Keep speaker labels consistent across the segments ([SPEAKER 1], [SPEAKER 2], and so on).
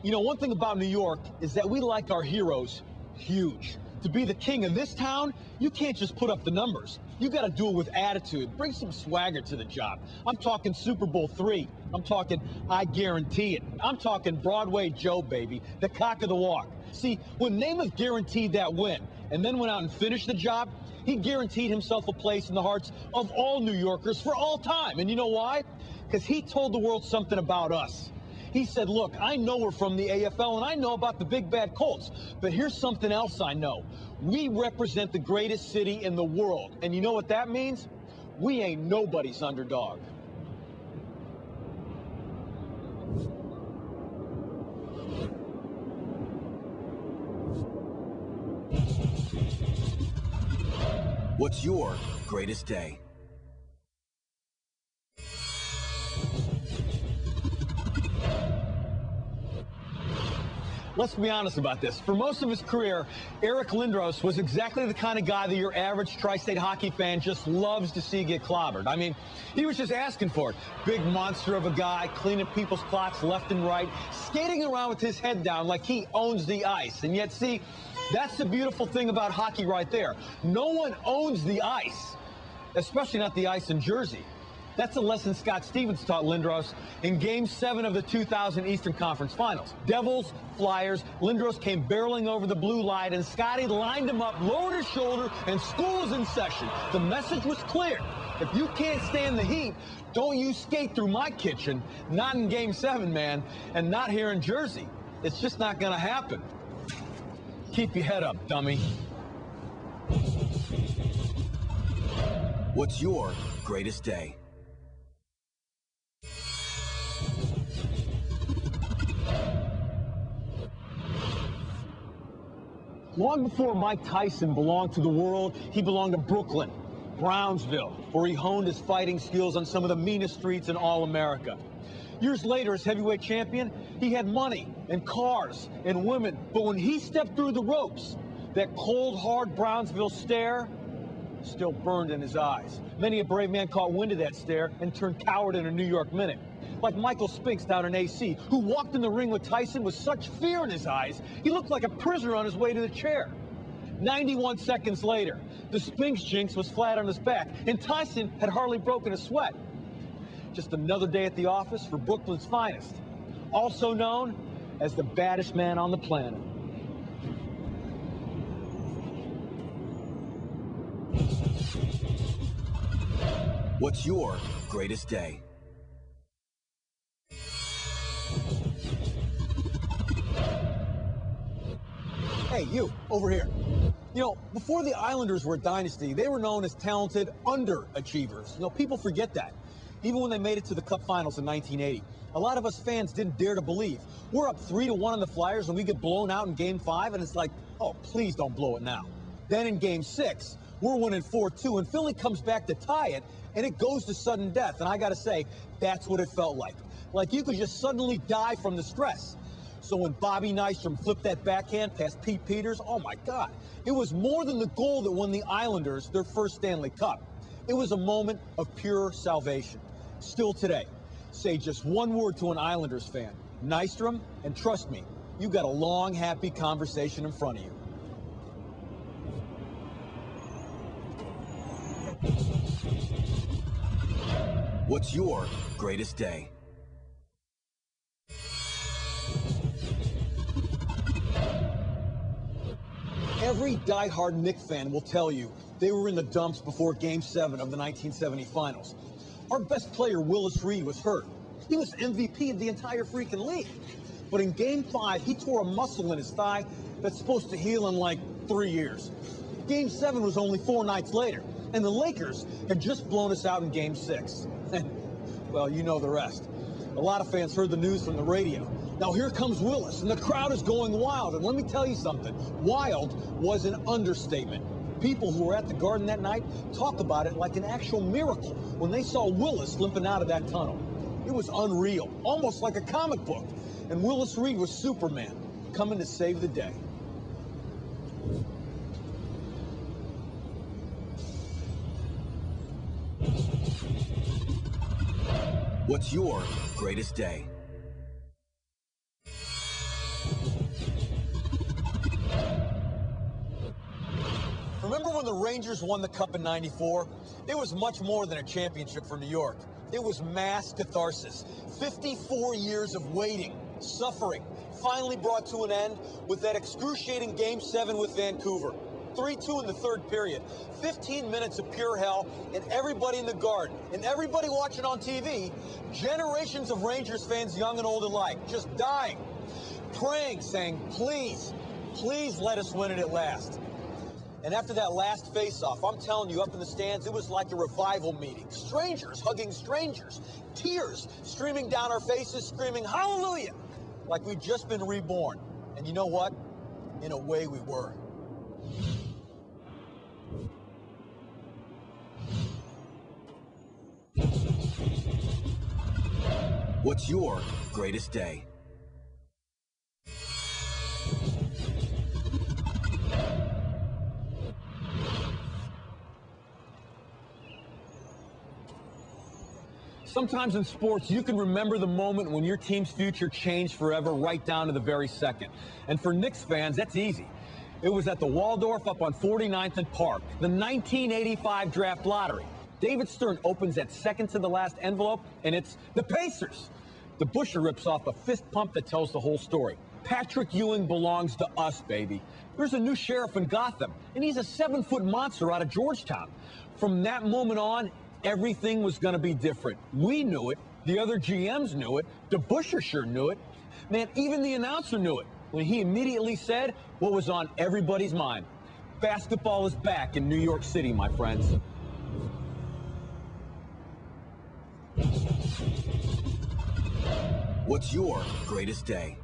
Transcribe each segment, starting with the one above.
[SPEAKER 1] You know, one thing about New York is that we like our heroes huge. To be the king of this town, you can't just put up the numbers. You got to do it with attitude. Bring some swagger to the job. I'm talking Super Bowl III. I'm talking I guarantee it. I'm talking Broadway Joe, baby, the cock of the walk. See, when Namath guaranteed that win and then went out and finished the job, he guaranteed himself a place in the hearts of all New Yorkers for all time. And you know why? Because he told the world something about us. He said, look, I know we're from the AFL and I know about the big bad Colts, but here's something else I know. We represent the greatest city in the world. And you know what that means? We ain't nobody's underdog.
[SPEAKER 2] What's your greatest day?
[SPEAKER 1] Let's be honest about this. For most of his career, Eric Lindros was exactly the kind of guy that your average tri-state hockey fan just loves to see get clobbered. I mean, he was just asking for it. Big monster of a guy, cleaning people's clocks left and right, skating around with his head down like he owns the ice. And yet, see, that's the beautiful thing about hockey right there. No one owns the ice, especially not the ice in Jersey. That's a lesson Scott Stevens taught Lindros in Game 7 of the 2000 Eastern Conference Finals. Devils, Flyers, Lindros came barreling over the blue line, and Scotty lined him up, lowered his shoulder, and school was in session. The message was clear. If you can't stand the heat, don't you skate through my kitchen. Not in Game 7, man, and not here in Jersey. It's just not going to happen. Keep your head up, dummy.
[SPEAKER 2] What's your greatest day?
[SPEAKER 1] Long before Mike Tyson belonged to the world, he belonged to Brooklyn, Brownsville, where he honed his fighting skills on some of the meanest streets in all America. Years later, as heavyweight champion, he had money and cars and women, but when he stepped through the ropes, that cold, hard Brownsville stare still burned in his eyes. Many a brave man caught wind of that stare and turned coward in a New York minute. Like Michael Spinks down in AC, who walked in the ring with Tyson with such fear in his eyes, he looked like a prisoner on his way to the chair. 91 seconds later, the Spinks jinx was flat on his back, and Tyson had hardly broken a sweat. Just another day at the office for Brooklyn's finest, also known as the baddest man on the planet.
[SPEAKER 2] What's your greatest day?
[SPEAKER 1] Hey, you, over here. You know, before the Islanders were a dynasty, they were known as talented underachievers. You know, people forget that. Even when they made it to the Cup Finals in 1980, a lot of us fans didn't dare to believe. We're up 3-1 on the Flyers, and we get blown out in Game 5, and it's like, oh, please don't blow it now. Then in Game 6, we're winning 4-2, and Philly comes back to tie it, and it goes to sudden death. And I got to say, that's what it felt like. Like you could just suddenly die from the stress. So when Bobby Nystrom flipped that backhand past Pete Peters, oh my God, it was more than the goal that won the Islanders their first Stanley Cup. It was a moment of pure salvation. Still today, say just one word to an Islanders fan, Nystrom, and trust me, you got a long, happy conversation in front of you.
[SPEAKER 2] What's your greatest day?
[SPEAKER 1] Every diehard Knick fan will tell you they were in the dumps before Game 7 of the 1970 Finals. Our best player, Willis Reed, was hurt. He was MVP of the entire freaking league. But in Game 5, he tore a muscle in his thigh that's supposed to heal in like 3 years. Game 7 was only 4 nights later, and the Lakers had just blown us out in Game 6. Well, you know the rest. A lot of fans heard the news from the radio. Now here comes Willis, and the crowd is going wild. And let me tell you something, wild was an understatement. People who were at the Garden that night talked about it like an actual miracle when they saw Willis limping out of that tunnel. It was unreal, almost like a comic book. And Willis Reed was Superman, coming to save the day.
[SPEAKER 2] What's your greatest day?
[SPEAKER 1] Rangers won the Cup in '94, it was much more than a championship for New York. It was mass catharsis. 54 years of waiting, suffering, finally brought to an end with that excruciating Game 7 with Vancouver. 3-2 in the third period. 15 minutes of pure hell, and everybody in the Garden, and everybody watching on TV, generations of Rangers fans, young and old alike, just dying, praying, saying, please, please let us win it at last. And after that last face-off, I'm telling you, up in the stands, it was like a revival meeting. Strangers hugging strangers, tears streaming down our faces, screaming, hallelujah, like we'd just been reborn. And you know what? In a way, we were.
[SPEAKER 2] What's your greatest day?
[SPEAKER 1] Sometimes in sports, you can remember the moment when your team's future changed forever, right down to the very second. And for Knicks fans, that's easy. It was at the Waldorf up on 49th and Park, the 1985 draft lottery. David Stern opens at second to the last envelope, and it's the Pacers. The Busher rips off a fist pump that tells the whole story. Patrick Ewing belongs to us, baby. There's a new sheriff in Gotham, and he's a 7-foot monster out of Georgetown. From that moment on, everything was going to be different. We knew it. The other GMs knew it. The Busher sure knew it. Man, even the announcer knew it when he immediately said what was on everybody's mind. Basketball is back in New York City, my friends.
[SPEAKER 2] What's your greatest day?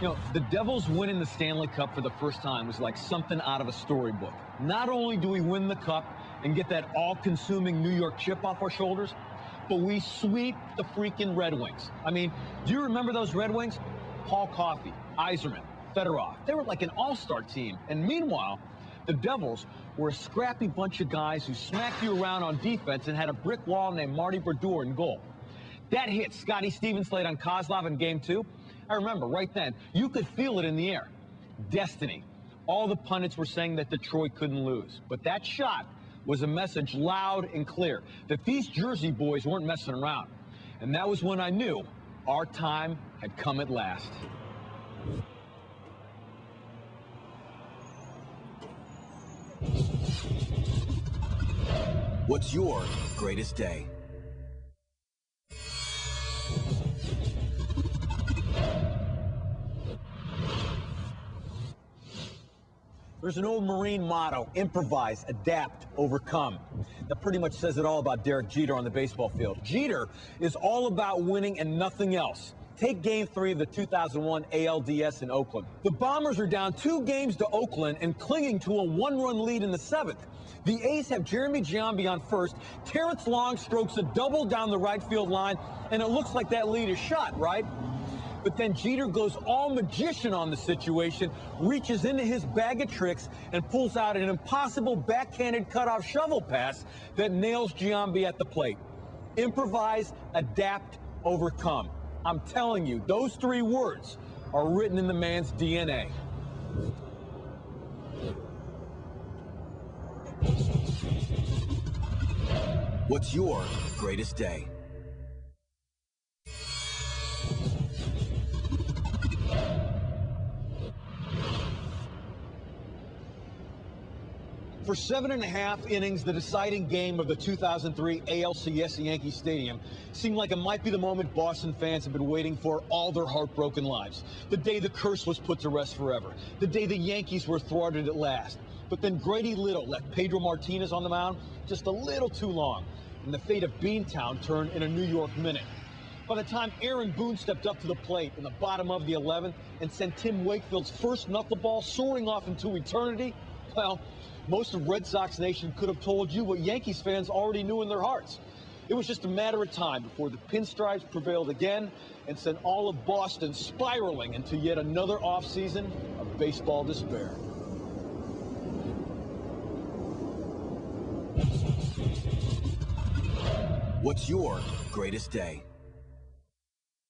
[SPEAKER 1] You know, the Devils winning the Stanley Cup for the first time was like something out of a storybook. Not only do we win the Cup and get that all-consuming New York chip off our shoulders, but we sweep the freaking Red Wings. I mean, do you remember those Red Wings? Paul Coffey, Yzerman, Fedorov. They were like an all-star team. And meanwhile, the Devils were a scrappy bunch of guys who smacked you around on defense and had a brick wall named Marty Brodeur in goal. That hit Scotty Stevens laid on Kozlov in Game 2. I remember right then, you could feel it in the air. Destiny. All the pundits were saying that Detroit couldn't lose. But that shot was a message loud and clear that these Jersey boys weren't messing around. And that was when I knew our time had come at last.
[SPEAKER 2] What's your greatest day?
[SPEAKER 1] There's an old Marine motto, improvise, adapt, overcome. That pretty much says it all about Derek Jeter on the baseball field. Jeter is all about winning and nothing else. Take Game 3 of the 2001 ALDS in Oakland. The Bombers are down 2 games to Oakland and clinging to a 1-run lead in the 7th. The A's have Jeremy Giambi on first. Terrence Long strokes a double down the right field line, and it looks like that lead is shot, right? But then Jeter goes all magician on the situation, reaches into his bag of tricks, and pulls out an impossible backhanded cutoff shovel pass that nails Giambi at the plate. Improvise, adapt, overcome. I'm telling you, those 3 words are written in the man's DNA.
[SPEAKER 2] What's your greatest day?
[SPEAKER 1] For 7.5 innings, the deciding game of the 2003 ALCS at Yankee Stadium seemed like it might be the moment Boston fans have been waiting for all their heartbroken lives. The day the curse was put to rest forever. The day the Yankees were thwarted at last. But then Grady Little left Pedro Martinez on the mound just a little too long, and the fate of Beantown turned in a New York minute. By the time Aaron Boone stepped up to the plate in the bottom of the 11th and sent Tim Wakefield's first knuckleball soaring off into eternity, well, most of Red Sox Nation could have told you what Yankees fans already knew in their hearts. It was just a matter of time before the pinstripes prevailed again and sent all of Boston spiraling into yet another offseason of baseball despair.
[SPEAKER 2] What's your greatest day?